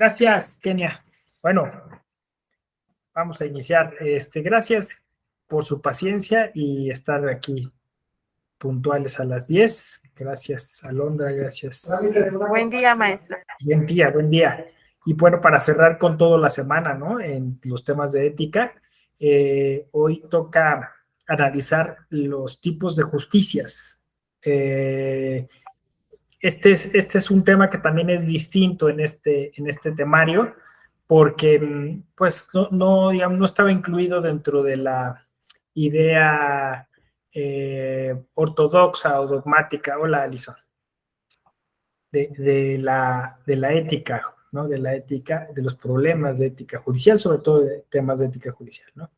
Gracias, Kenia. Bueno, vamos a iniciar. Gracias por su paciencia y estar aquí puntuales a las 10. Gracias, Alondra, gracias. Buen día, maestro. Buen día, buen día. Y bueno, para cerrar con toda la semana, ¿no? En los temas de ética, hoy toca analizar los tipos de justicias. Este es un tema que también es distinto en este temario, porque pues digamos, no estaba incluido dentro de la idea ortodoxa o dogmática. Hola, Alison. De la ética, ¿no? De la ética, de los problemas de ética judicial, sobre todo de temas de ética judicial, ¿no?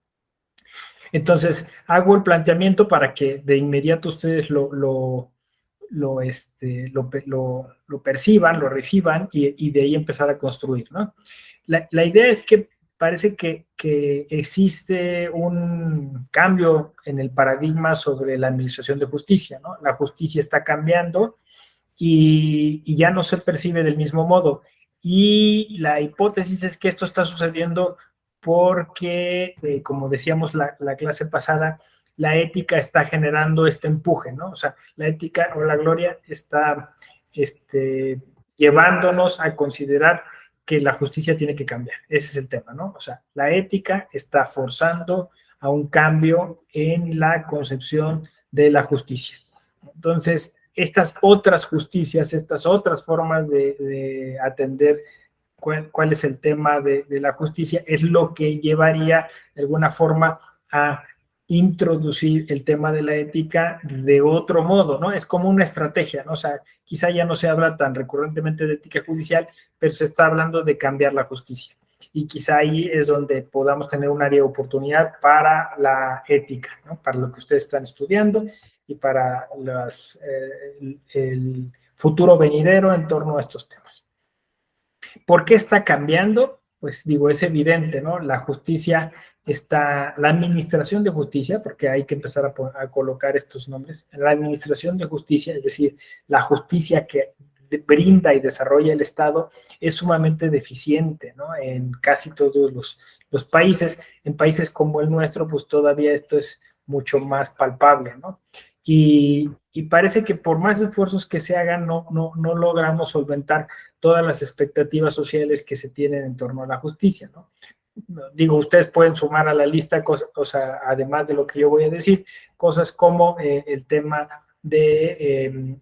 Entonces, hago el planteamiento para que de inmediato ustedes lo perciban, lo reciban y de ahí empezar a construir, ¿no? La idea es que parece que existe un cambio en el paradigma sobre la administración de justicia, ¿no? La justicia está cambiando y ya no se percibe del mismo modo. Y la hipótesis es que esto está sucediendo porque, como decíamos la clase pasada, la ética está generando este empuje, ¿no? O sea, la ética o la gloria está llevándonos a considerar que la justicia tiene que cambiar. Ese es el tema, ¿no? O sea, la ética está forzando a un cambio en la concepción de la justicia. Entonces, estas otras justicias, estas otras formas de atender cuál es el tema de la justicia, es lo que llevaría de alguna forma a introducir el tema de la ética de otro modo, ¿no? Es como una estrategia, ¿no? O sea, quizá ya no se habla tan recurrentemente de ética judicial, pero se está hablando de cambiar la justicia. Y quizá ahí es donde podamos tener un área de oportunidad para la ética, ¿no? Para lo que ustedes están estudiando y para el futuro venidero en torno a estos temas. ¿Por qué está cambiando? Pues digo, es evidente, ¿no? La justicia está, la administración de justicia, porque hay que empezar a colocar estos nombres, la administración de justicia, es decir, la justicia que brinda y desarrolla el Estado, es sumamente deficiente, ¿no? En casi todos los países. En países como el nuestro, pues todavía esto es mucho más palpable, ¿no? Y parece que por más esfuerzos que se hagan, no logramos solventar todas las expectativas sociales que se tienen en torno a la justicia, ¿no? Digo, ustedes pueden sumar a la lista cosas, o sea, además de lo que yo voy a decir, cosas como el tema del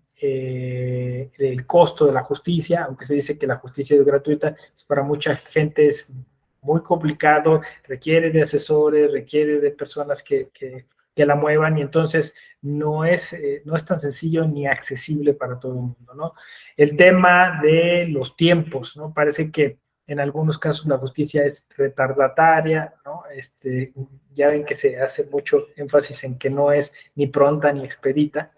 costo de la justicia, aunque se dice que la justicia es gratuita, pues para mucha gente es muy complicado, requiere de asesores, requiere de personas que la muevan, y entonces no es tan sencillo ni accesible para todo el mundo, ¿no? El tema de los tiempos, ¿no? Parece que en algunos casos la justicia es retardataria, ¿no? Ya ven que se hace mucho énfasis en que no es ni pronta ni expedita,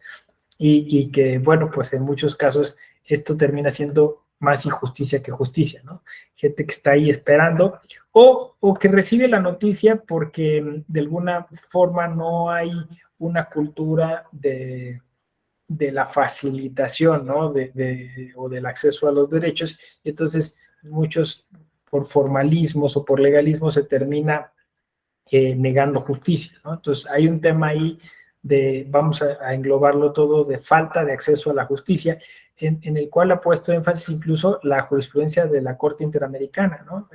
y que, bueno, pues en muchos casos esto termina siendo más injusticia que justicia, ¿no? Gente que está ahí esperando o que recibe la noticia porque de alguna forma no hay una cultura de la facilitación, ¿no? O del acceso a los derechos. Entonces, muchos por formalismos o por legalismos se termina negando justicia, ¿no? Entonces, hay un tema ahí vamos a englobarlo todo, de falta de acceso a la justicia, en el cual ha puesto énfasis incluso la jurisprudencia de la Corte Interamericana, ¿no?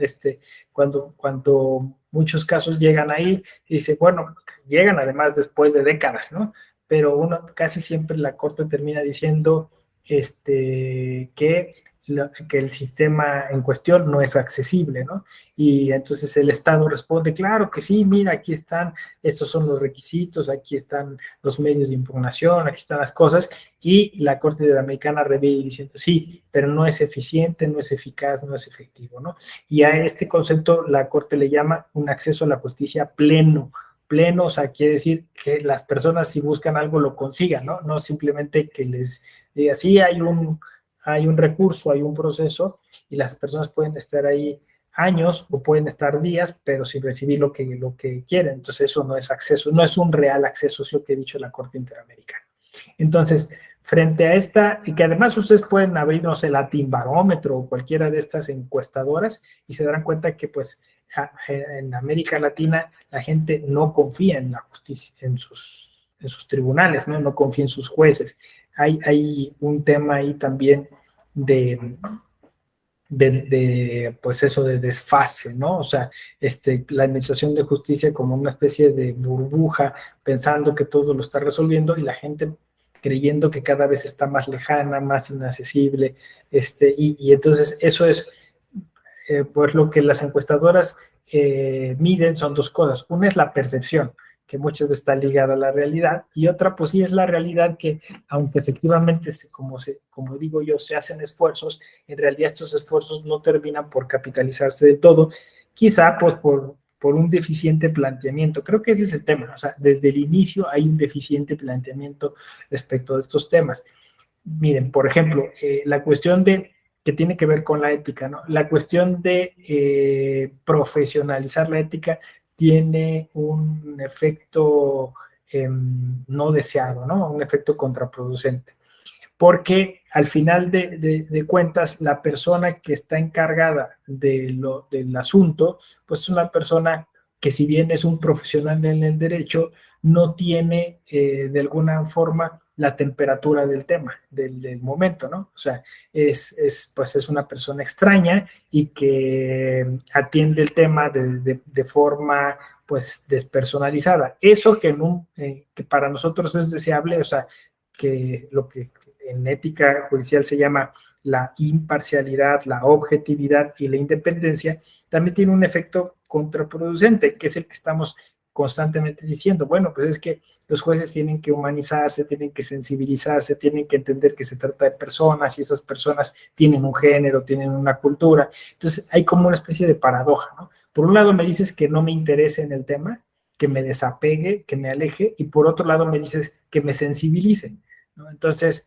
Cuando muchos casos llegan ahí, y dice, bueno, llegan además después de décadas, ¿no? Pero casi siempre la Corte termina diciendo que el sistema en cuestión no es accesible, ¿no? Y entonces el Estado responde, claro que sí, mira, aquí están, estos son los requisitos, aquí están los medios de impugnación, aquí están las cosas, y la Corte Interamericana revive diciendo, sí, pero no es eficiente, no es eficaz, no es efectivo, ¿no? Y a este concepto la Corte le llama un acceso a la justicia pleno. Pleno, o sea, quiere decir que las personas, si buscan algo, lo consigan, ¿no? No simplemente que les diga, sí, hay un recurso, hay un proceso, y las personas pueden estar ahí años o pueden estar días, pero sin recibir lo que quieren. Entonces eso no es acceso, no es un real acceso, es lo que ha dicho la Corte Interamericana. Entonces, frente a esta, y que además ustedes pueden abrir, no sé, Latinbarómetro o cualquiera de estas encuestadoras y se darán cuenta que pues en América Latina la gente no confía en la justicia, en sus tribunales, ¿no? No confía en sus jueces. Hay un tema ahí también pues eso, de desfase, ¿no? O sea, la administración de justicia como una especie de burbuja, pensando que todo lo está resolviendo y la gente creyendo que cada vez está más lejana, más inaccesible, y entonces eso es, pues lo que las encuestadoras miden son dos cosas. Una es la percepción, que muchas veces está ligada a la realidad, y otra, pues sí, es la realidad que, aunque efectivamente, como digo yo, se hacen esfuerzos, en realidad estos esfuerzos no terminan por capitalizarse de todo, quizá pues por un deficiente planteamiento. Creo que ese es el tema, o sea, desde el inicio hay un deficiente planteamiento respecto de estos temas. Miren, por ejemplo, la cuestión que tiene que ver con la ética, ¿no? La cuestión de profesionalizar la ética tiene un efecto no deseado, ¿no? Un efecto contraproducente. Porque al final de cuentas, la persona que está encargada del asunto, pues es una persona que, si bien es un profesional en el derecho, no tiene de alguna forma la temperatura del tema, del momento, ¿no? O sea, pues es una persona extraña y que atiende el tema de forma pues despersonalizada. Eso que para nosotros es deseable, o sea, que lo que en ética judicial se llama la imparcialidad, la objetividad y la independencia, también tiene un efecto contraproducente, que es el que estamos constantemente diciendo. Bueno, pues es que los jueces tienen que humanizarse, tienen que sensibilizarse, tienen que entender que se trata de personas y esas personas tienen un género, tienen una cultura. Entonces hay como una especie de paradoja, ¿no? Por un lado me dices que no me interese en el tema, que me desapegue, que me aleje, y por otro lado me dices que me sensibilice, ¿no? Entonces,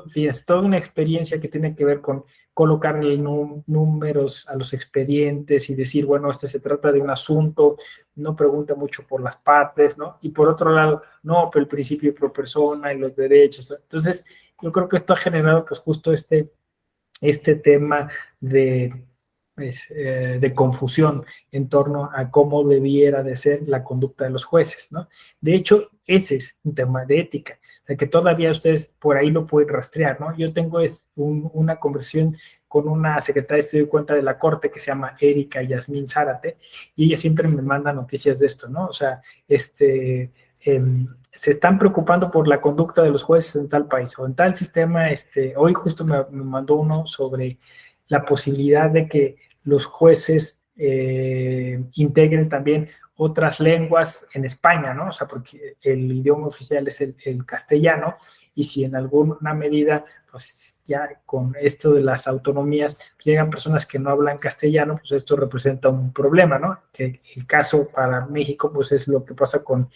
fíjense, toda una experiencia que tiene que ver con colocarle números a los expedientes y decir, bueno, se trata de un asunto, no pregunta mucho por las partes, ¿no? Y por otro lado, no, pero el principio pro persona y los derechos. Entonces, yo creo que esto ha generado pues justo este tema de confusión en torno a cómo debiera de ser la conducta de los jueces, ¿no? De hecho, ese es un tema de ética, o sea, que todavía ustedes por ahí lo pueden rastrear, ¿no? Yo tengo una conversación con una secretaria de estudio de cuenta de la Corte que se llama Erika Yasmín Zárate, y ella siempre me manda noticias de esto, ¿no? O sea, se están preocupando por la conducta de los jueces en tal país o en tal sistema. Hoy justo me mandó uno sobre la posibilidad de que los jueces integren también otras lenguas en España, ¿no? O sea, porque el idioma oficial es el castellano, y si en alguna medida, pues ya con esto de las autonomías llegan personas que no hablan castellano, pues esto representa un problema, ¿no? Que el caso para México, pues es lo que pasa con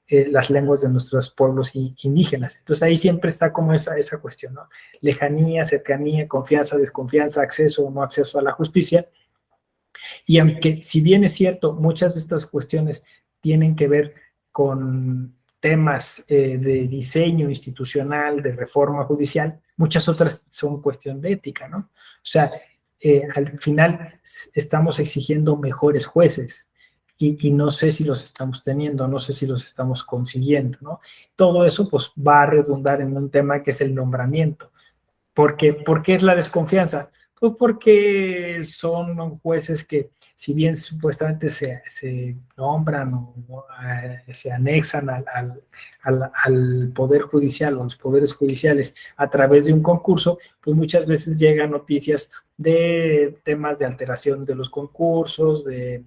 las lenguas de nuestros pueblos indígenas. Entonces ahí siempre está como esa cuestión, ¿no? Lejanía, cercanía, confianza, desconfianza, acceso o no acceso a la justicia. Y aunque, si bien es cierto, muchas de estas cuestiones tienen que ver con temas de diseño institucional, de reforma judicial, muchas otras son cuestión de ética, ¿no? O sea, al final estamos exigiendo mejores jueces, y no sé si los estamos teniendo, no sé si los estamos consiguiendo, ¿no? Todo eso pues va a redundar en un tema que es el nombramiento. ¿Por qué es la desconfianza? Pues porque son jueces que, si bien supuestamente se nombran o se anexan al Poder Judicial o los poderes judiciales a través de un concurso, pues muchas veces llegan noticias de temas de alteración de los concursos, de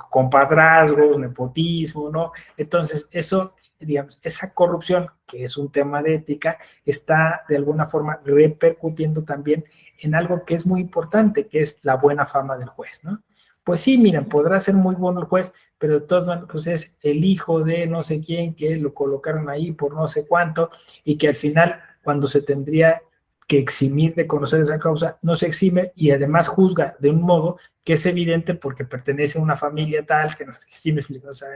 compadrazgos, nepotismo, ¿no? Entonces, eso, digamos, esa corrupción, que es un tema de ética, está de alguna forma repercutiendo también en algo que es muy importante, que es la buena fama del juez, ¿no? Pues sí, miren, podrá ser muy bueno el juez, pero de todas maneras, pues es el hijo de no sé quién que lo colocaron ahí por no sé cuánto, y que al final, cuando se tendría que eximir de conocer esa causa, no se exime, y además juzga de un modo que es evidente porque pertenece a una familia tal, que no sé qué, sí me explico, o sea,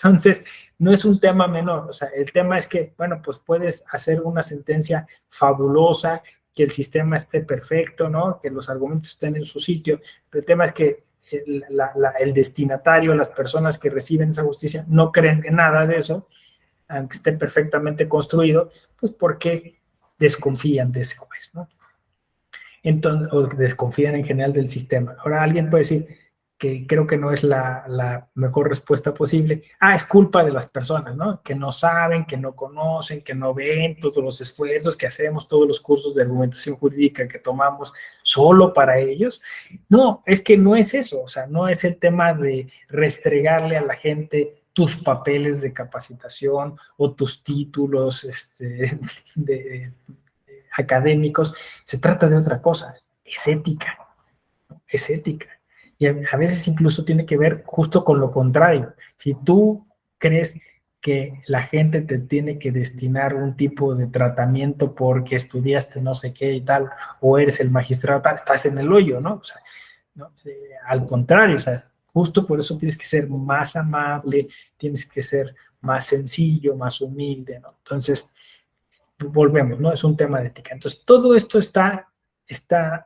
Entonces, no es un tema menor, o sea, el tema es que, bueno, pues puedes hacer una sentencia fabulosa, que el sistema esté perfecto, ¿no? Que los argumentos estén en su sitio, pero el tema es que el destinatario, las personas que reciben esa justicia, no creen en nada de eso, aunque esté perfectamente construido, pues porque desconfían de ese juez, ¿no? Entonces, o desconfían en general del sistema. Ahora alguien puede decir que creo que no es la mejor respuesta posible. Es culpa de las personas, ¿no? Que no saben, que no conocen, que no ven todos los esfuerzos que hacemos, todos los cursos de argumentación jurídica que tomamos solo para ellos. No, es que no es eso, o sea, no es el tema de restregarle a la gente tus papeles de capacitación o tus títulos de académicos, se trata de otra cosa, es ética, ¿no? Es ética. Y a veces incluso tiene que ver justo con lo contrario. Si tú crees que la gente te tiene que destinar un tipo de tratamiento porque estudiaste no sé qué y tal, o eres el magistrado tal, estás en el hoyo, ¿no? O sea, ¿no? Al contrario, o sea, justo por eso tienes que ser más amable, tienes que ser más sencillo, más humilde, ¿no? Entonces, volvemos, ¿no? Es un tema de ética. Entonces, todo esto está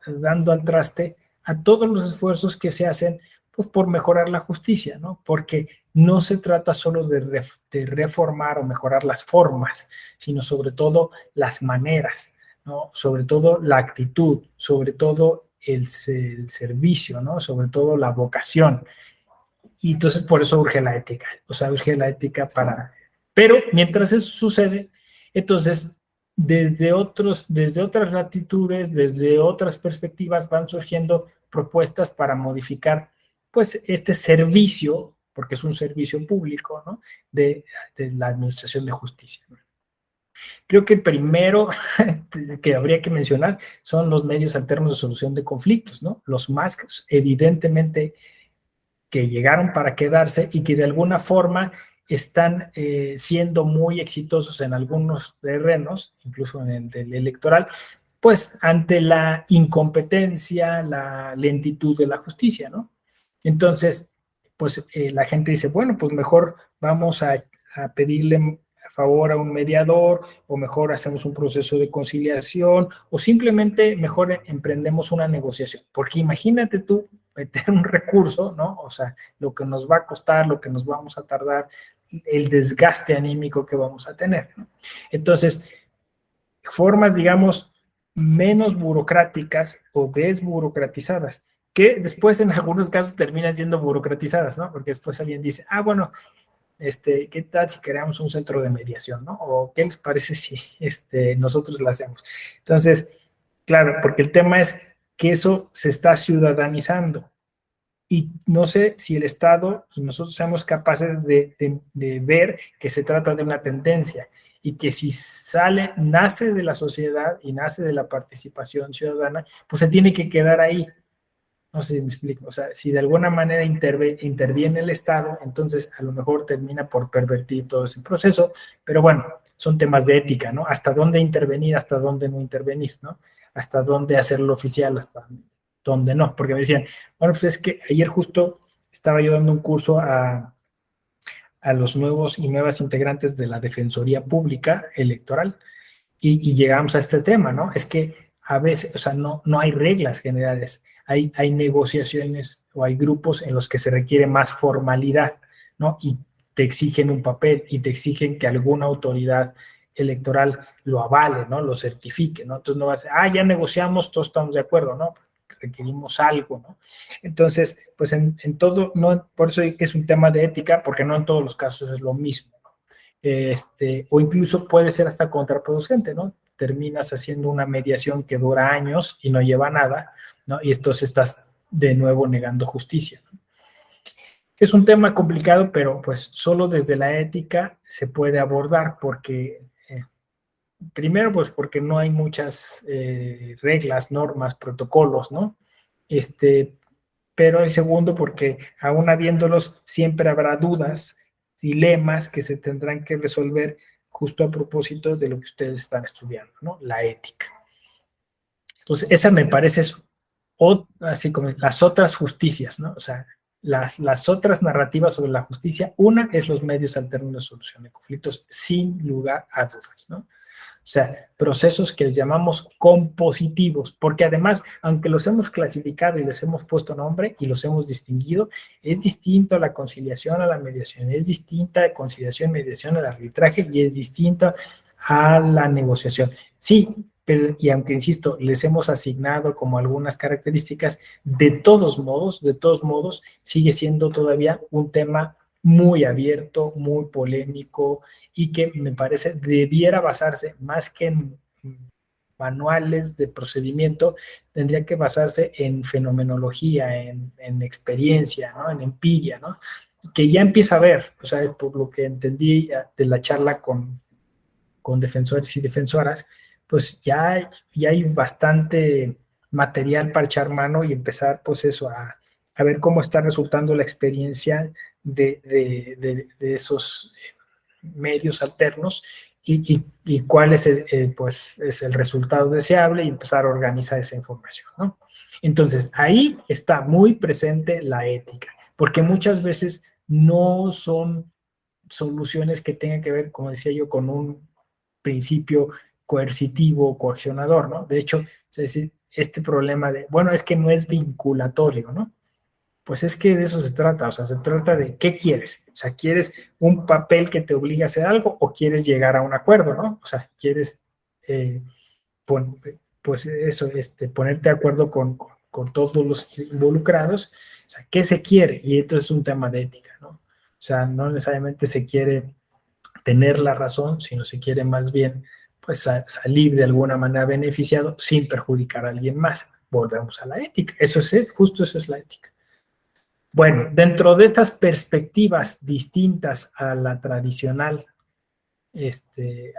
dando al traste a todos los esfuerzos que se hacen pues, por mejorar la justicia, ¿no? Porque no se trata solo de reformar o mejorar las formas, sino sobre todo las maneras, ¿no? Sobre todo la actitud, sobre todo el servicio, ¿no? Sobre todo la vocación. Y entonces por eso urge la ética, o sea, urge la ética para... Pero mientras eso sucede, entonces desde otras latitudes, desde otras perspectivas van surgiendo propuestas para modificar pues este servicio, porque es un servicio público, ¿no? de la administración de justicia. Creo que el primero que habría que mencionar son los medios alternos de solución de conflictos, ¿no? Los más evidentemente que llegaron para quedarse y que de alguna forma están siendo muy exitosos en algunos terrenos, incluso en el del electoral, pues ante la incompetencia, la lentitud de la justicia, ¿no? Entonces, pues la gente dice, bueno, pues mejor vamos a pedirle a favor a un mediador, o mejor hacemos un proceso de conciliación, o simplemente mejor emprendemos una negociación. Porque imagínate tú meter un recurso, ¿no? O sea, lo que nos va a costar, lo que nos vamos a tardar, el desgaste anímico que vamos a tener, ¿no? Entonces, formas, digamos, menos burocráticas o desburocratizadas, que después en algunos casos terminan siendo burocratizadas, ¿no? Porque después alguien dice, bueno, ¿qué tal si creamos un centro de mediación, ¿no? O ¿qué les parece si nosotros lo hacemos? Entonces, claro, porque el tema es que eso se está ciudadanizando. Y no sé si el Estado y nosotros seamos capaces de ver que se trata de una tendencia y que si nace de la sociedad y nace de la participación ciudadana, pues se tiene que quedar ahí. No sé si me explico. O sea, si de alguna manera interviene el Estado, entonces a lo mejor termina por pervertir todo ese proceso, pero bueno, son temas de ética, ¿no? Hasta dónde intervenir, hasta dónde no intervenir, ¿no? Hasta dónde hacerlo oficial, hasta dónde no. Porque me decían, bueno, pues es que ayer justo estaba yo dando un curso a los nuevos y nuevas integrantes de la Defensoría Pública Electoral y llegamos a este tema, ¿no? Es que a veces, o sea, no hay reglas generales, hay negociaciones o hay grupos en los que se requiere más formalidad, ¿no? Y te exigen un papel y te exigen que alguna autoridad electoral lo avale, ¿no? Lo certifique, ¿no? Entonces no vas a ya negociamos, todos estamos de acuerdo, ¿no? Requerimos algo, ¿no? Entonces, pues en todo, no, por eso es un tema de ética, porque no en todos los casos es lo mismo. O incluso puede ser hasta contraproducente, ¿no? Terminas haciendo una mediación que dura años y no lleva a nada, ¿no? Y entonces estás de nuevo negando justicia, ¿no? Es un tema complicado, pero pues solo desde la ética se puede abordar porque, primero, pues porque no hay muchas reglas, normas, protocolos, ¿no? Pero el segundo, porque aún habiéndolos, siempre habrá dudas, dilemas que se tendrán que resolver justo a propósito de lo que ustedes están estudiando, ¿no? La ética. Entonces, esa me parece eso. O, así como las otras justicias, ¿no? O sea, las otras narrativas sobre la justicia, una es los medios alternos de solución de conflictos, sin lugar a dudas, ¿no? O sea, procesos que les llamamos compositivos, porque además, aunque los hemos clasificado y les hemos puesto nombre y los hemos distinguido, es distinto a la conciliación, a la mediación, es distinta a conciliación, mediación, al arbitraje y es distinta a la negociación. Sí, pero, y aunque insisto, les hemos asignado como algunas características, de todos modos, sigue siendo todavía un tema muy abierto, muy polémico y que me parece debiera basarse más que en manuales de procedimiento, tendría que basarse en fenomenología, en experiencia, ¿no? En empiria, ¿no? Que ya empieza a ver, o sea, por lo que entendí de la charla con defensores y defensoras, pues ya hay bastante material para echar mano y empezar, pues eso, a ver cómo está resultando la experiencia de esos medios alternos y cuál es pues, es el resultado deseable y empezar a organizar esa información, ¿no? Entonces, ahí está muy presente la ética, porque muchas veces no son soluciones que tengan que ver, como decía yo, con un principio coercitivo, coaccionador, ¿no? De hecho, es decir, este problema de, bueno, es que no es vinculatorio, ¿no? Pues es que de eso se trata, o sea, se trata de qué quieres, o sea, ¿quieres un papel que te obligue a hacer algo o quieres llegar a un acuerdo, ¿no? O sea, ¿quieres, eh, pon, pues eso, ponerte de acuerdo con todos los involucrados? O sea, ¿qué se quiere? Y esto es un tema de ética, ¿no? O sea, no necesariamente se quiere tener la razón, sino se quiere más bien, pues, salir de alguna manera beneficiado sin perjudicar a alguien más. Volvemos a la ética, justo eso es la ética. Bueno, dentro de estas perspectivas distintas a la tradicional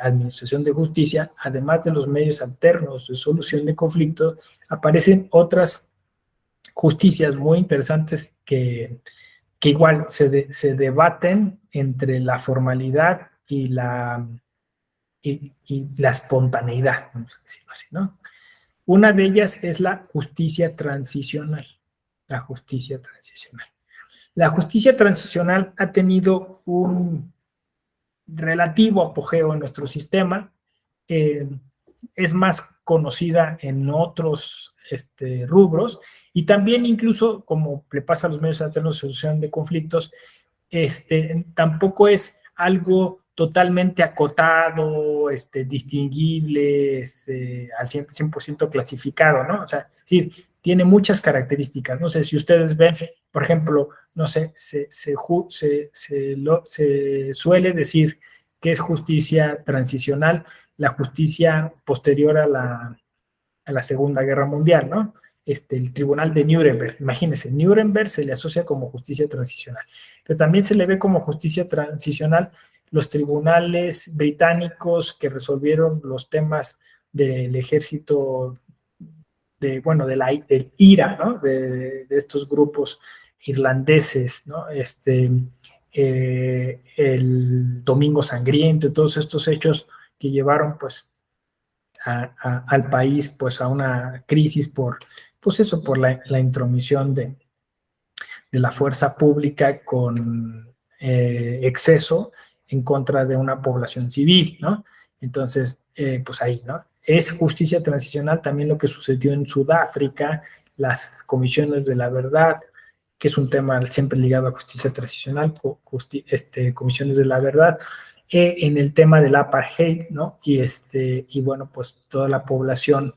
administración de justicia, además de los medios alternos de solución de conflictos, aparecen otras justicias muy interesantes que igual se debaten entre la formalidad y la espontaneidad, vamos a decirlo así, ¿no? Una de ellas es la justicia transicional. La justicia transicional. La justicia transicional ha tenido un relativo apogeo en nuestro sistema. Es más conocida en otros rubros y también incluso, como le pasa a los medios alternos de solución de conflictos, tampoco es algo totalmente acotado, distinguible, al 100% clasificado, ¿no? O sea, sí, tiene muchas características. No sé si ustedes ven, por ejemplo, no sé, se suele decir que es justicia transicional, la justicia posterior a la Segunda Guerra Mundial, ¿no? El Tribunal de Nuremberg, imagínense, Nuremberg se le asocia como justicia transicional, pero también se le ve como justicia transicional los tribunales británicos que resolvieron los temas del ejército, bueno, del IRA, ¿no? De estos grupos irlandeses, ¿no? El Domingo Sangriento, todos estos hechos que llevaron, pues, al país, pues, a una crisis pues eso, por la intromisión de la fuerza pública con exceso en contra de una población civil, ¿no? Entonces, pues ahí, ¿no? Es justicia transicional también lo que sucedió en Sudáfrica, las comisiones de la verdad, que es un tema siempre ligado a justicia transicional, comisiones de la verdad, en el tema del apartheid, ¿no? Y bueno, pues toda la población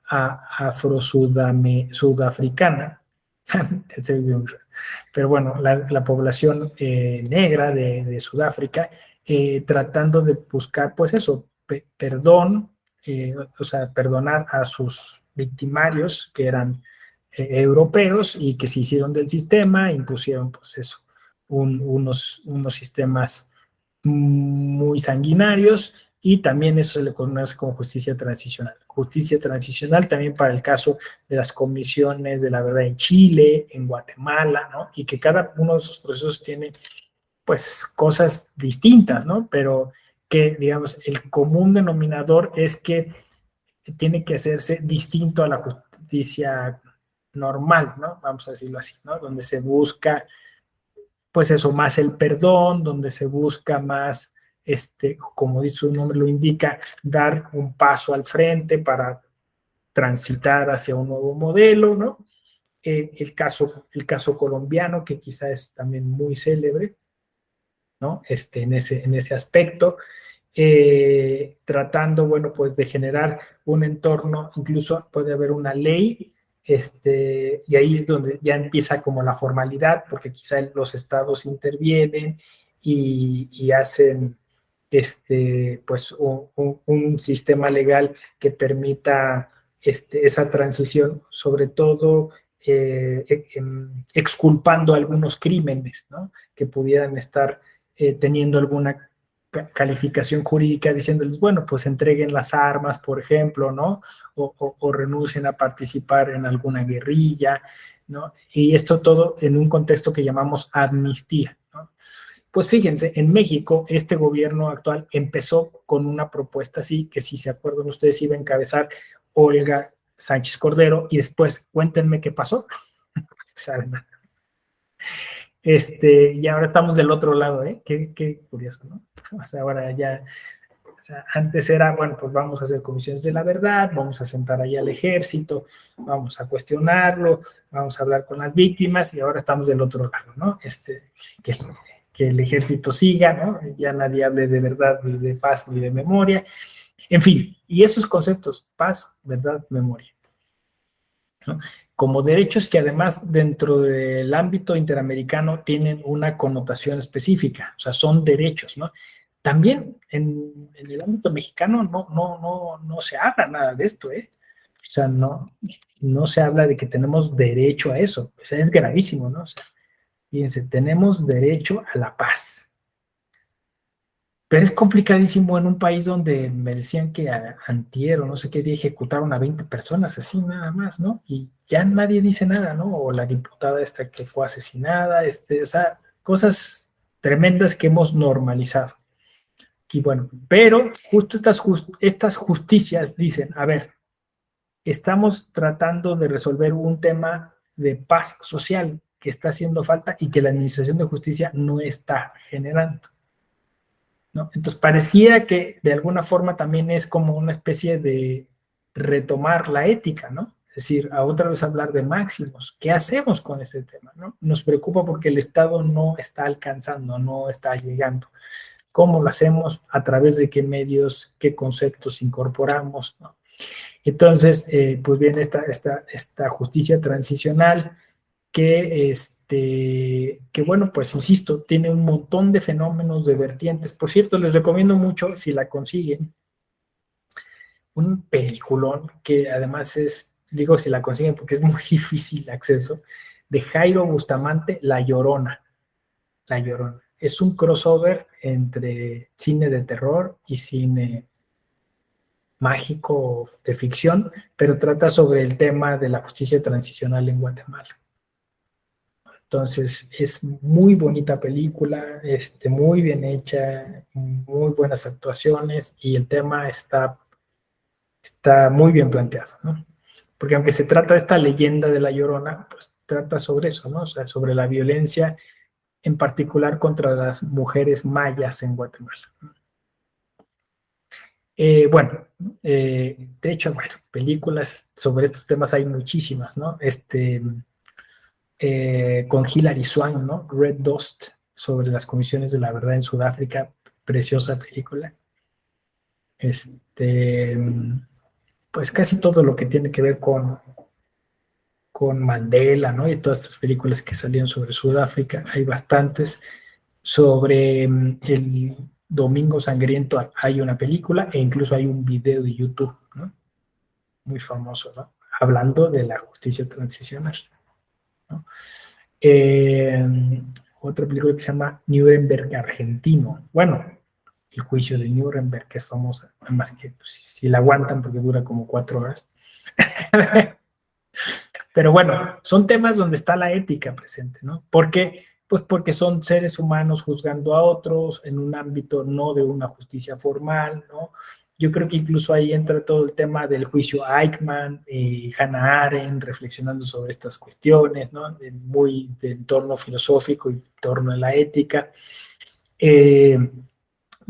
afro-sudafricana, pero bueno, la población negra de Sudáfrica, tratando de buscar, pues eso, perdón, o sea, perdonar a sus victimarios que eran europeos y que se hicieron del sistema, impusieron, pues eso, unos sistemas muy sanguinarios y también eso se le conoce como justicia transicional. Justicia transicional también para el caso de las comisiones de la verdad en Chile, en Guatemala, ¿no? Y que cada uno de esos procesos tiene, pues, cosas distintas, ¿no? Pero que, digamos, el común denominador es que tiene que hacerse distinto a la justicia normal, ¿no? Vamos a decirlo así, ¿no? Donde se busca, pues eso, más el perdón, donde se busca más, como dice su nombre lo indica, dar un paso al frente para transitar hacia un nuevo modelo, ¿no? El caso colombiano, que quizá es también muy célebre, ¿no? En ese aspecto, tratando, bueno, pues de generar un entorno, incluso puede haber una ley, y ahí es donde ya empieza como la formalidad, porque quizá los estados intervienen y hacen, pues un sistema legal que permita esa transición, sobre todo exculpando algunos crímenes, ¿no? Que pudieran estar teniendo alguna calificación jurídica diciéndoles, bueno, pues entreguen las armas, por ejemplo, ¿no? O renuncien a participar en alguna guerrilla, ¿no? Y esto todo en un contexto que llamamos amnistía, ¿no? Pues fíjense, en México este gobierno actual empezó con una propuesta así, que si se acuerdan ustedes iba a encabezar Olga Sánchez Cordero, y después cuéntenme qué pasó. ¿Saben? Y ahora estamos del otro lado, ¿eh? Qué curioso, ¿no? O sea, ahora ya, o sea, antes era, bueno, pues vamos a hacer comisiones de la verdad, vamos a sentar ahí al ejército, vamos a cuestionarlo, vamos a hablar con las víctimas, y ahora estamos del otro lado, ¿no? Que, que el ejército siga, ¿no? Ya nadie hable de verdad, ni de paz, ni de memoria. En fin, y esos conceptos, paz, verdad, memoria, ¿no? Como derechos que además dentro del ámbito interamericano tienen una connotación específica, o sea, son derechos, ¿no? También en el ámbito mexicano no se habla nada de esto, ¿eh? O sea, no se habla de que tenemos derecho a eso, o sea, es gravísimo, ¿no? O sea, fíjense, tenemos derecho a la paz. Pero es complicadísimo en un país donde me decían que antier o no sé qué día ejecutaron a 20 personas, así nada más, ¿no? Y ya nadie dice nada, ¿no? O la diputada esta que fue asesinada, o sea, cosas tremendas que hemos normalizado. Y bueno, pero justo estas justicias dicen, a ver, estamos tratando de resolver un tema de paz social que está haciendo falta y que la Administración de Justicia no está generando, ¿no? Entonces parecía que de alguna forma también es como una especie de retomar la ética, ¿no? Es decir, a otra vez hablar de máximos. ¿Qué hacemos con ese tema, no? Nos preocupa porque el Estado no está alcanzando, no está llegando. ¿Cómo lo hacemos? ¿A través de qué medios, qué conceptos incorporamos, ¿no? Entonces, pues viene esta justicia transicional que bueno, pues insisto, tiene un montón de fenómenos, de vertientes. Por cierto, les recomiendo mucho, si la consiguen, un peliculón que además es, digo si la consiguen porque es muy difícil acceso, de Jairo Bustamante, La Llorona. La Llorona. Es un crossover entre cine de terror y cine mágico de ficción, pero trata sobre el tema de la justicia transicional en Guatemala. Entonces, es muy bonita película, muy bien hecha, muy buenas actuaciones y el tema está muy bien planteado, ¿no? Porque aunque se trata de esta leyenda de La Llorona, pues trata sobre eso, ¿no? O sea, sobre la violencia en particular contra las mujeres mayas en Guatemala. Bueno, de hecho, bueno, películas sobre estos temas hay muchísimas, ¿no? Con Hilary Swank, ¿no? Red Dust, sobre las comisiones de la verdad en Sudáfrica, preciosa película. Este, pues casi todo lo que tiene que ver con Mandela, ¿no? Y todas estas películas que salían sobre Sudáfrica, hay bastantes. Sobre el Domingo Sangriento hay una película e incluso hay un video de YouTube, ¿no? Muy famoso, ¿no? Hablando de la justicia transicional, ¿no? Eh, Otra película que se llama Nuremberg Argentino. Bueno, el juicio de Nuremberg, que es famosa, además que pues, si la aguantan porque dura como 4 horas. Pero bueno, son temas donde está la ética presente, ¿no? ¿Por qué? Pues porque son seres humanos juzgando a otros en un ámbito no de una justicia formal, ¿no? Yo creo que incluso ahí entra todo el tema del juicio Eichmann y Hannah Arendt reflexionando sobre estas cuestiones, ¿no? Muy de entorno filosófico y de entorno de la ética.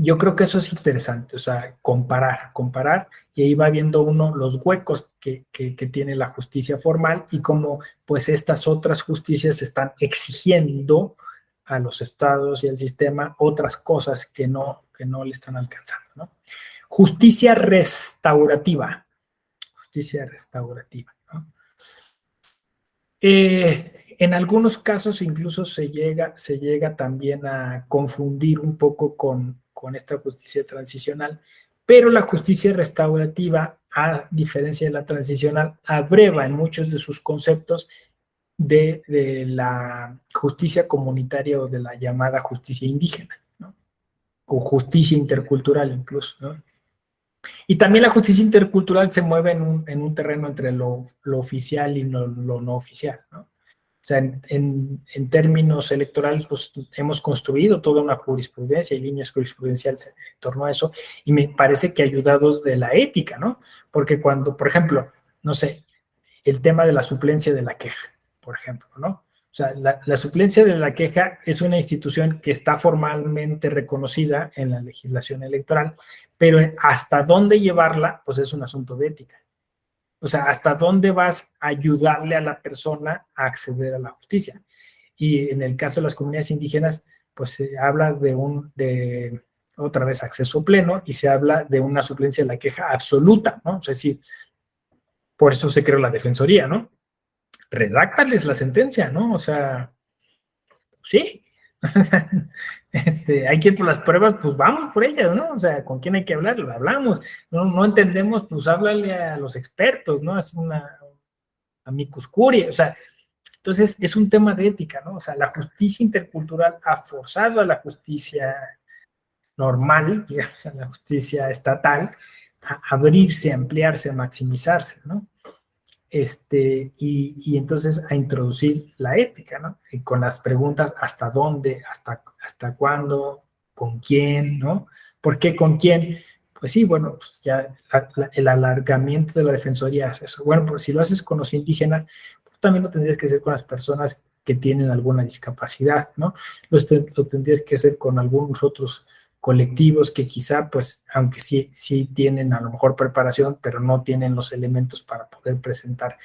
Yo creo que eso es interesante, o sea, comparar, y ahí va viendo uno los huecos que tiene la justicia formal y cómo pues estas otras justicias están exigiendo a los estados y al sistema otras cosas que no le están alcanzando, ¿no? Justicia restaurativa, ¿no? En algunos casos incluso se llega también a confundir un poco con esta justicia transicional, pero la justicia restaurativa, a diferencia de la transicional, abreva en muchos de sus conceptos de la justicia comunitaria o de la llamada justicia indígena, ¿no? O justicia intercultural incluso, ¿no? Y también la justicia intercultural se mueve en un terreno entre lo oficial y lo no oficial, ¿no? O sea, en términos electorales, pues hemos construido toda una jurisprudencia y líneas jurisprudenciales en torno a eso, y me parece que ayudados de la ética, ¿no? Porque cuando, por ejemplo, no sé, el tema de la suplencia de la queja, por ejemplo, ¿no? O sea, la suplencia de la queja es una institución que está formalmente reconocida en la legislación electoral, pero hasta dónde llevarla, pues es un asunto de ética. O sea, hasta dónde vas a ayudarle a la persona a acceder a la justicia. Y en el caso de las comunidades indígenas, pues se habla de otra vez, acceso pleno, y se habla de una suplencia de la queja absoluta, ¿no? O sea, es decir, por eso se creó la defensoría, ¿no? Redáctales la sentencia, ¿no? O sea, sí. Hay que ir por las pruebas, pues vamos por ellas, ¿no? O sea, ¿con quién hay que hablar? Lo hablamos. No entendemos, pues háblale a los expertos, ¿no? Es una amicus curiae, o sea, entonces es un tema de ética, ¿no? O sea, la justicia intercultural ha forzado a la justicia normal, digamos, a la justicia estatal, a abrirse, ampliarse, a maximizarse, ¿no? Y entonces a introducir la ética, ¿no? Y con las preguntas hasta dónde, hasta cuándo, con quién, ¿no? ¿Por qué con quién? Pues sí, bueno, pues ya el alargamiento de la defensoría hace eso. Bueno, pues si lo haces con los indígenas, pues también lo tendrías que hacer con las personas que tienen alguna discapacidad, ¿no? Lo tendrías que hacer con algunos otros colectivos que quizá, pues, aunque sí tienen a lo mejor preparación, pero no tienen los elementos para poder presentar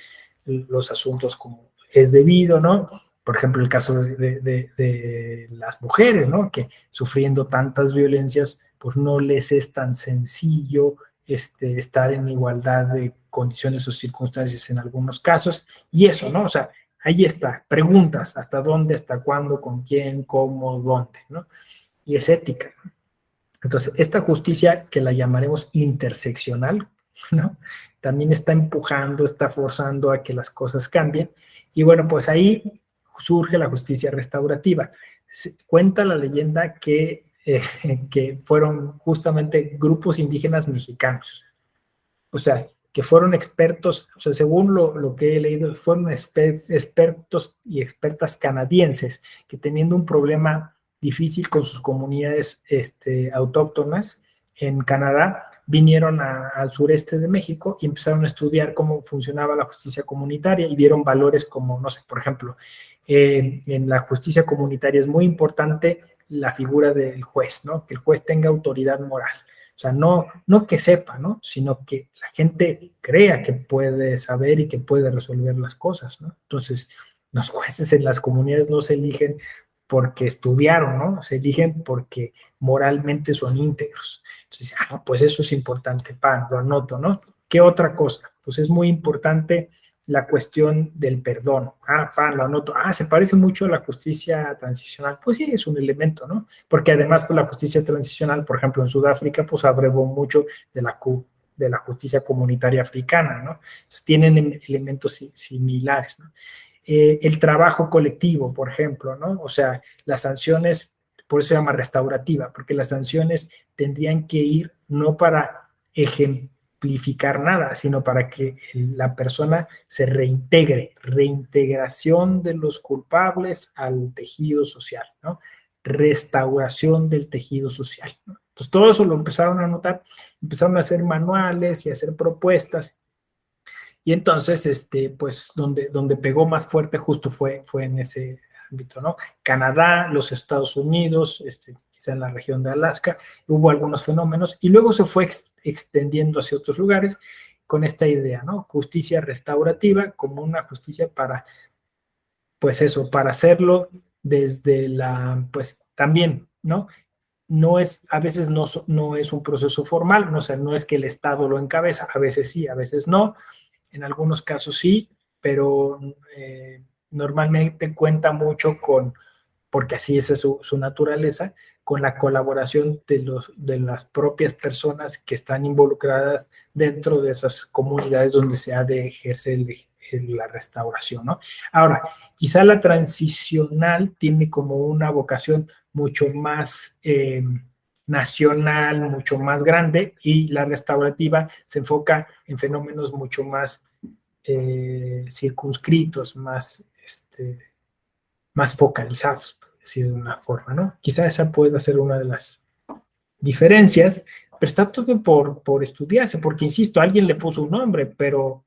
los asuntos como es debido, ¿no? Por ejemplo, el caso de las mujeres, ¿no? Que sufriendo tantas violencias, pues no les es tan sencillo estar en igualdad de condiciones o circunstancias en algunos casos, y eso, ¿no? O sea, ahí está, preguntas, hasta dónde, hasta cuándo, con quién, cómo, dónde, ¿no? Y es ética, ¿no? Entonces, esta justicia que la llamaremos interseccional, ¿no? También está empujando, está forzando a que las cosas cambien. Y bueno, pues ahí surge la justicia restaurativa. Cuenta la leyenda que fueron justamente grupos indígenas mexicanos. O sea, que fueron expertos, o sea, según lo que he leído, fueron expertos y expertas canadienses que teniendo un problema difícil con sus comunidades autóctonas en Canadá, vinieron al sureste de México y empezaron a estudiar cómo funcionaba la justicia comunitaria y vieron valores como, no sé, por ejemplo, en la justicia comunitaria es muy importante la figura del juez, ¿no? Que el juez tenga autoridad moral. O sea, no que sepa, ¿no? Sino que la gente crea que puede saber y que puede resolver las cosas, ¿no? Entonces, los jueces en las comunidades no se eligen porque estudiaron, ¿no? Se eligen porque moralmente son íntegros. Entonces, pues eso es importante, lo anoto, ¿no? ¿Qué otra cosa? Pues es muy importante la cuestión del perdón. Lo anoto. Se parece mucho a la justicia transicional. Pues sí, es un elemento, ¿no? Porque además, pues la justicia transicional, por ejemplo, en Sudáfrica, pues abrevó mucho de la justicia comunitaria africana, ¿no? Entonces, tienen elementos similares, ¿no? El trabajo colectivo, por ejemplo, ¿no? O sea, las sanciones, por eso se llama restaurativa, porque las sanciones tendrían que ir no para ejemplificar nada, sino para que la persona se reintegración de los culpables al tejido social, ¿no? Restauración del tejido social, ¿no? Entonces todo eso lo empezaron a anotar, empezaron a hacer manuales y a hacer propuestas. Y entonces, pues, donde pegó más fuerte justo fue en ese ámbito, ¿no? Canadá, los Estados Unidos, quizá en la región de Alaska, hubo algunos fenómenos y luego se fue extendiendo hacia otros lugares con esta idea, ¿no? Justicia restaurativa como una justicia para, pues eso, para hacerlo desde pues también, ¿no? No es, a veces no es un proceso formal, no, o sea, no es que el Estado lo encabeza, a veces sí, a veces no, en algunos casos sí, pero normalmente cuenta mucho porque así es su naturaleza, con la colaboración de las propias personas que están involucradas dentro de esas comunidades donde se ha de ejercer la restauración, ¿no? Ahora, quizá la transicional tiene como una vocación mucho más nacional, mucho más grande, y la restaurativa se enfoca en fenómenos mucho más circunscritos, más focalizados, por decir de una forma, ¿no? Quizá esa pueda ser una de las diferencias, pero está todo por estudiarse, porque insisto, alguien le puso un nombre, pero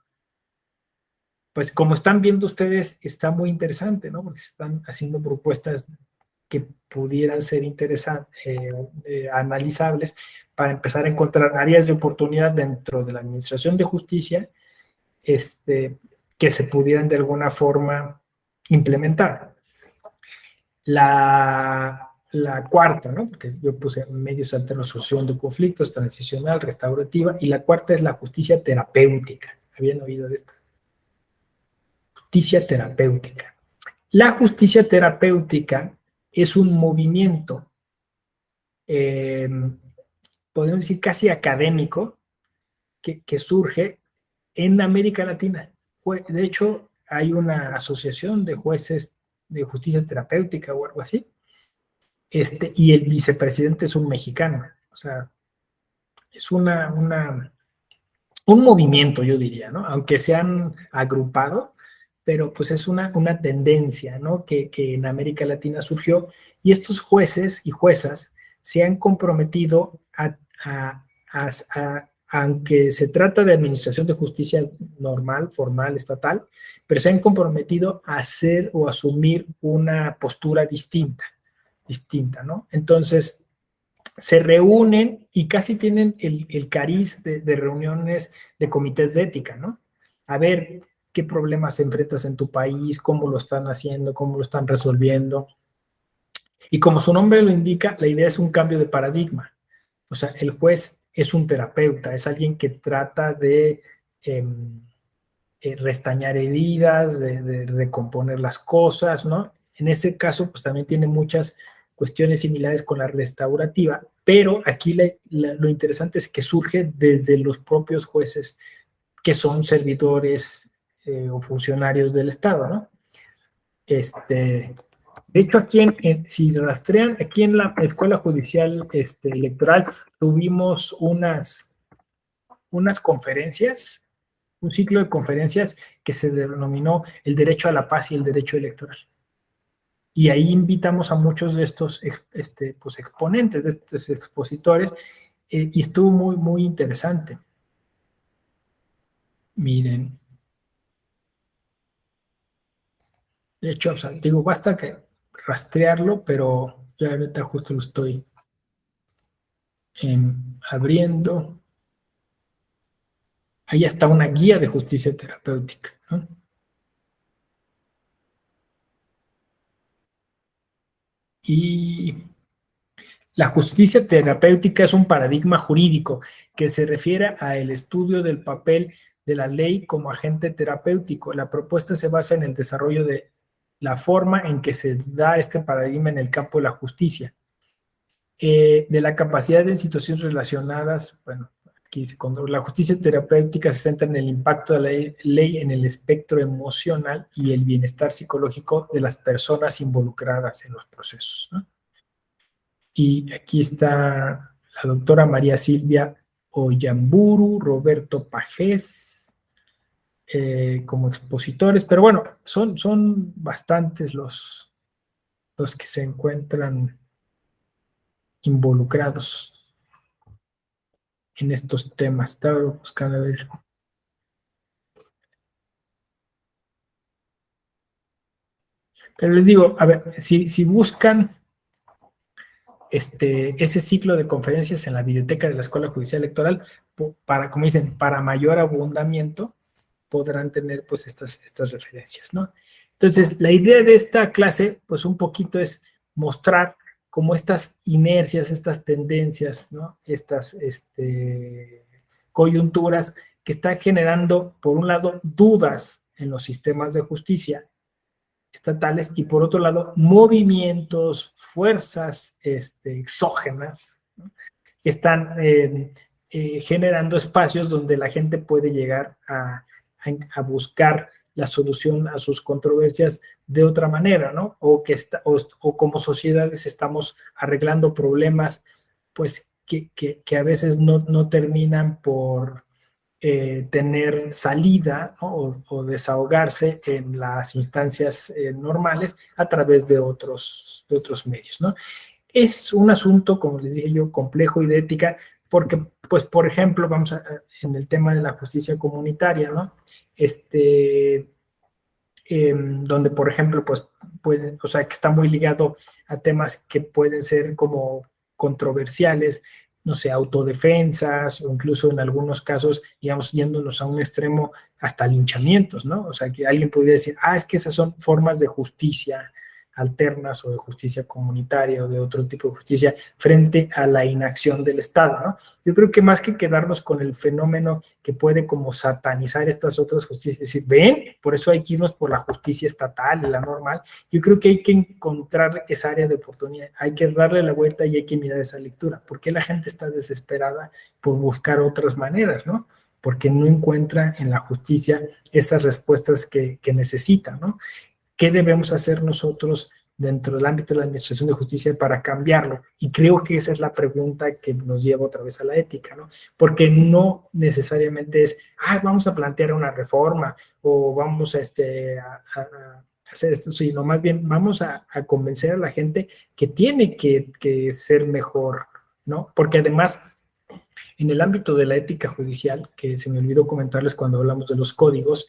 pues como están viendo ustedes, está muy interesante, ¿no? Porque están haciendo propuestas que pudieran ser interesantes, analizables, para empezar a encontrar áreas de oportunidad dentro de la administración de justicia, que se pudieran de alguna forma implementar. La cuarta, ¿no? Porque yo puse medios alternos, solución de conflictos, transicional, restaurativa, y la cuarta es la justicia terapéutica. ¿Habían oído de esta? Justicia terapéutica. La justicia terapéutica es un movimiento, eh, podemos decir casi académico, que surge en América Latina. De hecho, hay una asociación de jueces de justicia terapéutica o algo así, y el vicepresidente es un mexicano. O sea, es un movimiento, yo diría, ¿no? Aunque se han agrupado, pero pues es una tendencia, ¿no? Que en América Latina surgió, y estos jueces y juezas se han comprometido aunque se trata de administración de justicia normal, formal, estatal, pero se han comprometido a hacer o asumir una postura distinta, ¿no? Entonces, se reúnen y casi tienen el cariz de reuniones de comités de ética, ¿no? A ver qué problemas enfrentas en tu país, cómo lo están haciendo, cómo lo están resolviendo. Y como su nombre lo indica, la idea es un cambio de paradigma. O sea, el juez es un terapeuta, es alguien que trata de restañar heridas, de recomponer las cosas, ¿no? En ese caso, pues también tiene muchas cuestiones similares con la restaurativa, pero aquí lo interesante es que surge desde los propios jueces que son servidores o funcionarios del Estado, ¿no? De hecho, si rastrean, aquí en la Escuela Judicial Electoral tuvimos unas conferencias, un ciclo de conferencias que se denominó el derecho a la paz y el derecho electoral. Y ahí invitamos a muchos de estos pues, exponentes, de estos expositores, y estuvo muy, muy interesante. Miren. De hecho, o sea, digo, basta que rastrearlo, pero ya ahorita justo lo estoy abriendo. Ahí está una guía de justicia terapéutica, ¿no? Y la justicia terapéutica es un paradigma jurídico que se refiere al estudio del papel de la ley como agente terapéutico. La propuesta se basa en el desarrollo de la forma en que se da este paradigma en el campo de la justicia, de la capacidad en situaciones relacionadas. Bueno, aquí dice, cuando la justicia terapéutica se centra en el impacto de la ley en el espectro emocional y el bienestar psicológico de las personas involucradas en los procesos, ¿no? Y aquí está la doctora María Silvia Oyamburu, Roberto Pajés, como expositores, pero bueno, son bastantes los que se encuentran involucrados. en estos temas. Estaba buscando a ver. Pero les digo, a ver, si buscan ese ciclo de conferencias en la biblioteca de la Escuela Judicial Electoral, para, como dicen, para mayor abundamiento, podrán tener pues estas referencias, ¿no? Entonces, la idea de esta clase, pues un poquito es mostrar cómo estas inercias, estas tendencias, ¿no? Estas coyunturas que están generando, por un lado, dudas en los sistemas de justicia estatales y por otro lado movimientos, fuerzas exógenas, ¿no? Que están generando espacios donde la gente puede llegar a buscar la solución a sus controversias de otra manera, ¿no? O como sociedades estamos arreglando problemas pues que a veces no terminan por tener salida, ¿no? o desahogarse en las instancias normales a través de otros medios, ¿no? Es un asunto, como les dije yo, complejo y de ética, porque, pues, por ejemplo, en el tema de la justicia comunitaria, ¿no? Donde, por ejemplo, pues, o sea, que está muy ligado a temas que pueden ser como controversiales, no sé, autodefensas, o incluso en algunos casos, digamos, yéndonos a un extremo, hasta linchamientos, ¿no? O sea, que alguien podría decir, es que esas son formas de justicia alternas o de justicia comunitaria o de otro tipo de justicia frente a la inacción del Estado, ¿no? Yo creo que más que quedarnos con el fenómeno que puede como satanizar estas otras justicias, es decir, ven, por eso hay que irnos por la justicia estatal y la normal, yo creo que hay que encontrar esa área de oportunidad, hay que darle la vuelta y hay que mirar esa lectura. ¿Por qué la gente está desesperada por buscar otras maneras, ¿no? Porque no encuentra en la justicia esas respuestas que necesita, ¿no? ¿Qué debemos hacer nosotros dentro del ámbito de la administración de justicia para cambiarlo? Y creo que esa es la pregunta que nos lleva otra vez a la ética, ¿no? Porque no necesariamente es, vamos a plantear una reforma o vamos a hacer esto, sino más bien vamos a convencer a la gente que tiene que ser mejor, ¿no? Porque además, en el ámbito de la ética judicial, que se me olvidó comentarles cuando hablamos de los códigos,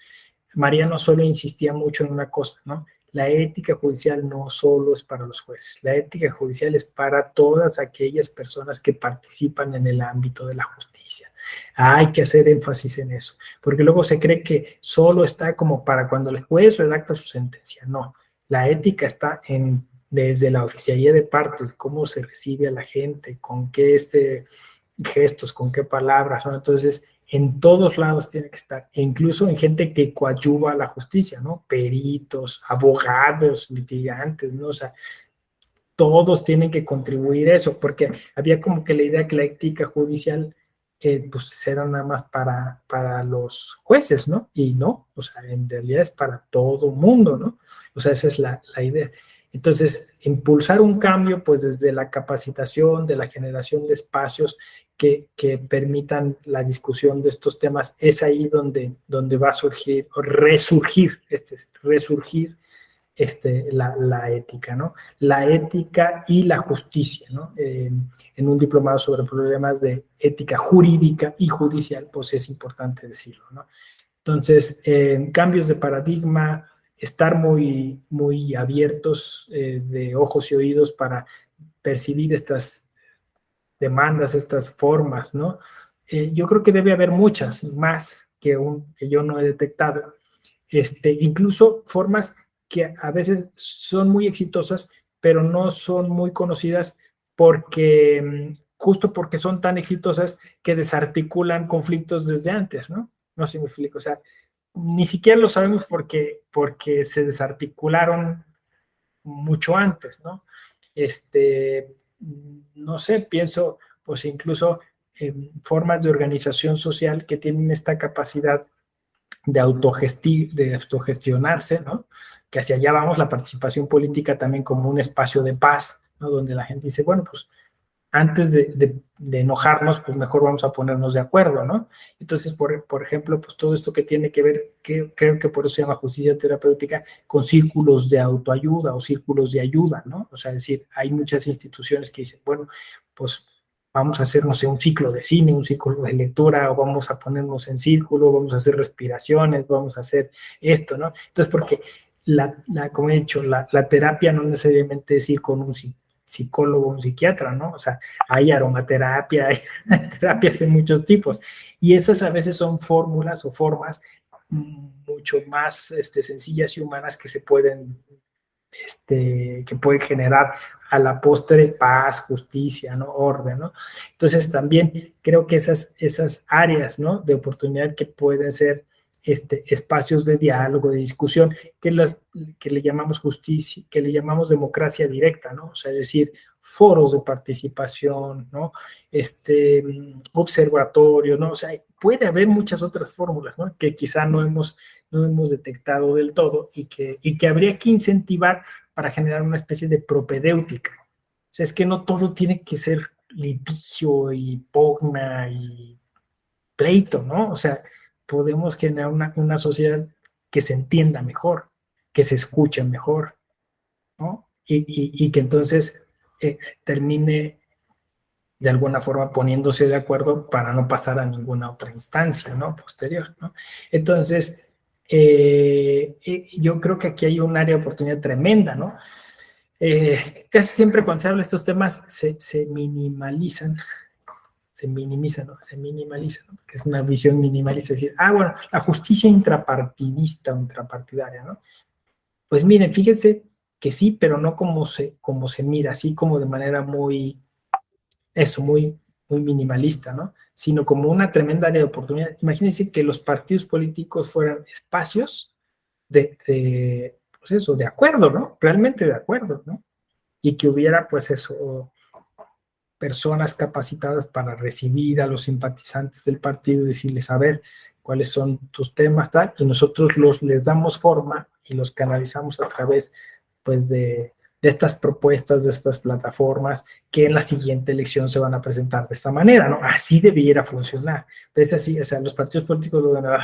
Mariano solo insistía mucho en una cosa, ¿no? La ética judicial no solo es para los jueces, la ética judicial es para todas aquellas personas que participan en el ámbito de la justicia. Hay que hacer énfasis en eso, porque luego se cree que solo está como para cuando el juez redacta su sentencia. No, la ética está desde la oficialía de partes, cómo se recibe a la gente, con qué gestos, con qué palabras, ¿no? Entonces, en todos lados tiene que estar, e incluso en gente que coadyuva a la justicia, ¿no? Peritos, abogados, litigantes, ¿no? O sea, todos tienen que contribuir a eso, porque había como que la idea que la ética judicial pues era nada más para los jueces, ¿no? Y no, o sea, en realidad es para todo mundo, ¿no? O sea, esa es la idea. Entonces, impulsar un cambio, pues desde la capacitación, de la generación de espacios que permitan la discusión de estos temas, es ahí donde va a surgir, o resurgir la ética, ¿no? La ética y la justicia, ¿no? En un diplomado sobre problemas de ética jurídica y judicial, pues es importante decirlo, ¿no? Entonces, cambios de paradigma, estar muy, muy abiertos de ojos y oídos para percibir estas demandas, estas formas, ¿no? Yo creo que debe haber muchas más que yo no he detectado. Incluso formas que a veces son muy exitosas, pero no son muy conocidas justo porque son tan exitosas que desarticulan conflictos desde antes, ¿no? No sé si me explico, o sea, ni siquiera lo sabemos porque se desarticularon mucho antes, ¿no? No sé, pienso, pues incluso en formas de organización social que tienen esta capacidad de autogestionarse, ¿no? Que hacia allá vamos, la participación política también como un espacio de paz, ¿no? Donde la gente dice, bueno, pues antes de enojarnos, pues mejor vamos a ponernos de acuerdo, ¿no? Entonces, por ejemplo, pues todo esto que tiene que ver, creo que por eso se llama justicia terapéutica, con círculos de autoayuda o círculos de ayuda, ¿no? O sea, es decir, hay muchas instituciones que dicen, bueno, pues vamos a hacer, no sé, un ciclo de cine, un ciclo de lectura, o vamos a ponernos en círculo, vamos a hacer respiraciones, vamos a hacer esto, ¿no? Entonces, porque como he dicho, la terapia no necesariamente es ir con un psicólogo, un psiquiatra, ¿no? O sea, hay aromaterapia, hay terapias de muchos tipos, y esas a veces son fórmulas o formas mucho más sencillas y humanas que se pueden, que pueden generar a la postre paz, justicia, ¿no? Orden, ¿no? Entonces también creo que esas áreas, ¿no? De oportunidad que pueden ser espacios de diálogo, de discusión, que le llamamos justicia, que le llamamos democracia directa, ¿no? O sea, es decir, foros de participación, ¿no? Observatorio, ¿no? O sea, puede haber muchas otras fórmulas, ¿no? Que quizá no hemos detectado del todo y que habría que incentivar para generar una especie de propedéutica. O sea, es que no todo tiene que ser litigio y pugna y pleito, ¿no? O sea, podemos generar una sociedad que se entienda mejor, que se escuche mejor, ¿no? Y que entonces termine de alguna forma poniéndose de acuerdo para no pasar a ninguna otra instancia, ¿no? Posterior, ¿no? Entonces, yo creo que aquí hay un área de oportunidad tremenda, ¿no? Casi siempre cuando se habla de estos temas se minimalizan, se minimizan, ¿no? Se minimalizan, ¿no? Que es una visión minimalista, es decir, bueno, la justicia intrapartidista o intrapartidaria, ¿no? Pues miren, fíjense que sí, pero no como se mira, así como de manera muy minimalista, ¿no? Sino como una tremenda área de oportunidad. Imagínense que los partidos políticos fueran espacios pues eso, de acuerdo, ¿no? Realmente de acuerdo, ¿no? Y que hubiera, pues eso, personas capacitadas para recibir a los simpatizantes del partido y decirles, a ver, cuáles son tus temas, tal, y nosotros les damos forma y los canalizamos a través, pues, de estas propuestas, de estas plataformas, que en la siguiente elección se van a presentar de esta manera, ¿no? Así debiera funcionar. Pero es así, o sea, los partidos políticos lo van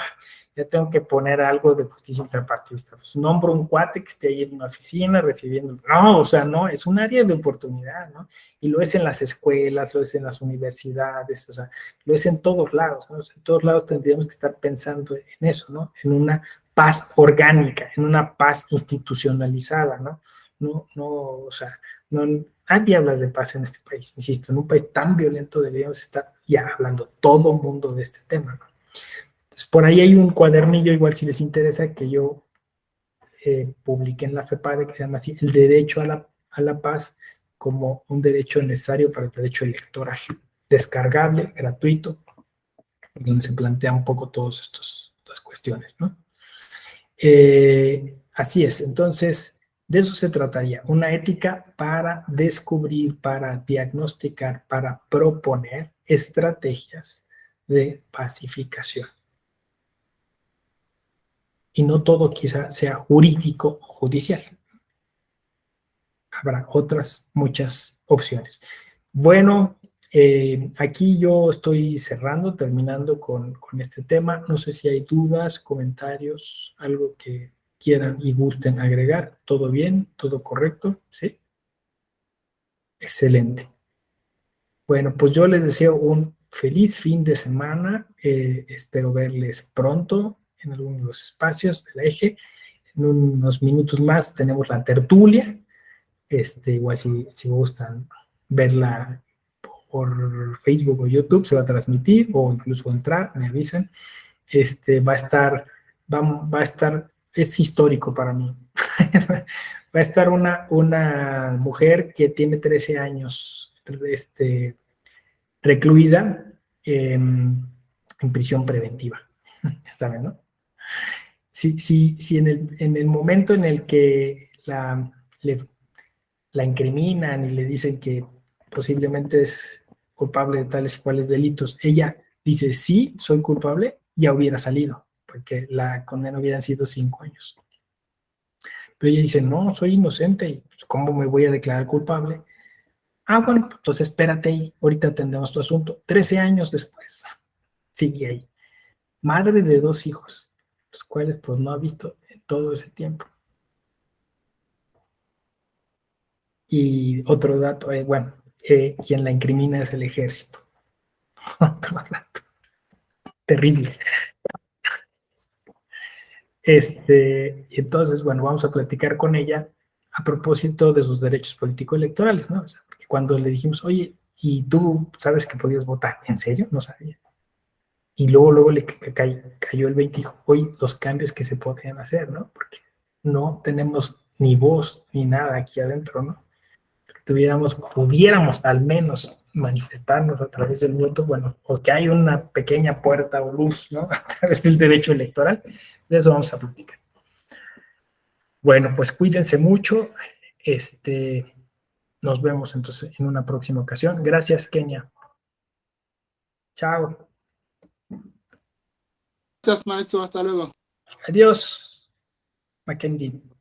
ya tengo que poner algo de justicia interpartidista. Pues nombro un cuate que esté ahí en una oficina recibiendo. No, o sea, no, es un área de oportunidad, ¿no? Y lo es en las escuelas, lo es en las universidades, o sea, lo es en todos lados, ¿no? O sea, en todos lados tendríamos que estar pensando en eso, ¿no? En una paz orgánica, en una paz institucionalizada, ¿no? No, o sea, nadie habla de paz en este país, insisto, en un país tan violento deberíamos estar ya hablando todo el mundo de este tema, ¿no? Entonces, por ahí hay un cuadernillo, igual si les interesa, que yo publiqué en la FEPADE, que se llama así, el derecho a la paz como un derecho necesario para el derecho electoral, descargable, gratuito, donde se plantea un poco todas estas cuestiones, ¿no? Así es, entonces, de eso se trataría, una ética para descubrir, para diagnosticar, para proponer estrategias de pacificación. Y no todo quizá sea jurídico o judicial. Habrá otras muchas opciones. Bueno, aquí yo estoy cerrando, terminando con este tema. No sé si hay dudas, comentarios, algo que quieran y gusten agregar. ¿Todo bien? ¿Todo correcto? ¿Sí? Excelente. Bueno, pues yo les deseo un feliz fin de semana. Espero verles pronto en algunos de los espacios de la eje. En unos minutos más tenemos la tertulia. Igual si gustan verla por Facebook o YouTube, se va a transmitir o incluso entrar, me avisan. Va a estar, va a estar, es histórico para mí. Va a estar una mujer que tiene 13 años recluida en prisión preventiva, ¿saben, no? Si en el momento en el que la incriminan y le dicen que posiblemente es culpable de tales y cuales delitos, ella dice, sí, soy culpable, ya hubiera salido, porque la condena hubieran sido 5 años. Pero ella dice, no, soy inocente, y ¿cómo me voy a declarar culpable? Bueno, entonces espérate ahí, ahorita atendemos tu asunto. 13 años después, sigue ahí. Madre de 2 hijos, los cuales pues no ha visto en todo ese tiempo. Y otro dato, bueno, quien la incrimina es el ejército. Terrible. Entonces, bueno, vamos a platicar con ella a propósito de sus derechos político-electorales, ¿no? O sea, porque cuando le dijimos, oye, ¿y tú sabes que podías votar? ¿En serio? No sabía. Y luego le cayó el 20 y dijo, oye, los cambios que se podían hacer, ¿no? Porque no tenemos ni voz ni nada aquí adentro, ¿no? Pudiéramos al menos manifestarnos a través del voto, bueno, o que hay una pequeña puerta o luz, ¿no? A través del derecho electoral, de eso vamos a platicar. Bueno, pues cuídense mucho, nos vemos entonces en una próxima ocasión. Gracias, Kenia. Chao. Gracias, maestro. Hasta luego. Adiós, Mackenzie.